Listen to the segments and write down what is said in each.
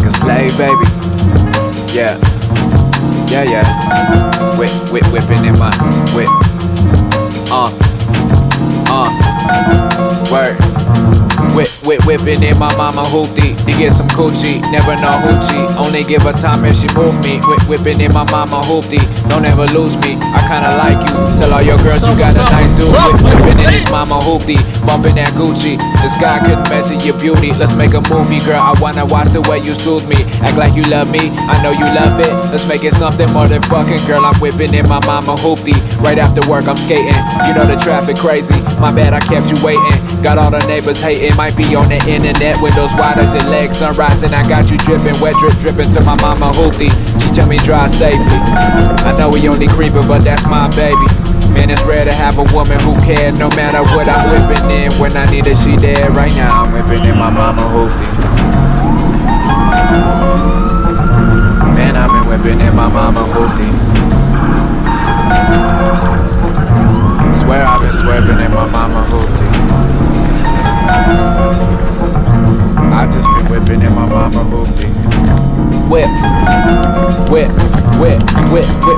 like a slave, baby. Yeah, yeah, yeah. Whipping in my whip. Word. Whipping in my mama hoopty to get some coochie. Never know hoochie, only give her time if she move me. Whipping in my mama hoopty, don't ever lose me. I kinda like you, tell all your girls you got a nice dude. Whipping in this mama hoopty, bumping that Gucci. The sky couldn't measure your beauty. Let's make a movie, girl. I wanna watch the way you soothe me. Act like you love me, I know you love it. Let's make it something more than fucking, girl. I'm whipping in my mama hoopty. Right after work, I'm skating. You know the traffic crazy. My bad, I kept you waiting. Got all the neighbors hating. Might be on the internet, windows wide as your legs, sunrise, and I got you dripping, wet drip dripping to my mama hoopty. She tell me drive safely. I know we only creeping, but that's my baby. Man, it's rare to have a woman who cares. No matter what I'm whipping in, when I need her, she there. Right now, I'm whipping in my mama hoopty. Man, I've been whipping in my mama hoopty. Swear I've been swerving in my mama hoopty. I just been whipping in my mama hoopty.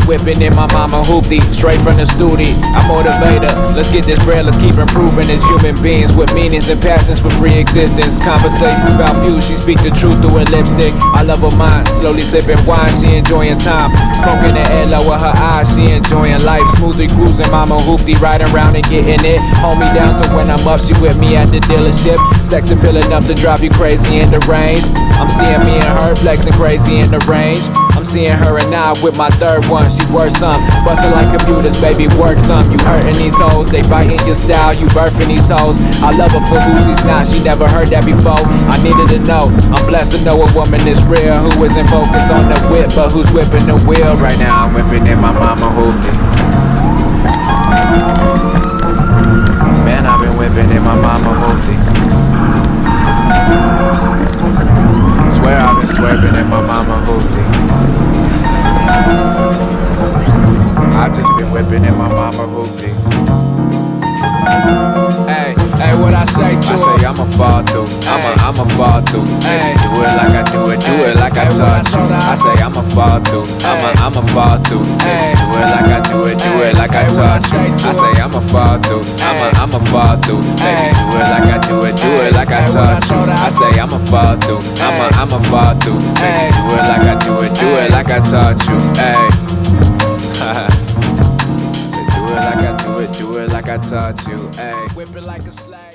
Whipping in my mama hoopty. Straight from the studio, I motivate her. Let's get this bread, let's keep improving as human beings with meanings and passions for free existence. Conversations about views, she speak the truth through her lipstick. I love her mind, slowly sipping wine, she enjoying time. Smoking the air, lower her eyes, she enjoying life. Smoothly cruising, mama hoopty, riding around and getting it. Hold me down, so when I'm up, she with me at the dealership. Sex appeal enough to drive you crazy in the range. I'm seeing me and her flexing crazy in the range. I'm seeing her and I with my third one. She worth some, bustin' like computers, baby, work some. You hurting these hoes, they biting your style, you birthing these hoes. I love her for who she's not, she never heard that before. I needed to know, I'm blessed to know a woman is real, who isn't focused on the whip, but who's whipping the wheel. Right now I'm whipping in my mama hoopty. Man, I've been whipping in my mama hoopty. Swear I've been swerving in my mama hoopty. I just been whipping in my mama hoopty. Hey, what I say to her? I say I'ma fall through, I'ma fall through. Hey, do it like I do it, do it like I taught you. I say I'ma fall through, I'ma fall through. Hey, do it like I do it, do it like I taught you. I say I'ma fall through, I'ma fall through. Hey, do it like I do it like I taught you. I say I'ma fall through, I'ma fall through. Hey, do it like I do it like I taught you. Hey. Do it like I taught you, ayy. Whip it like a slave.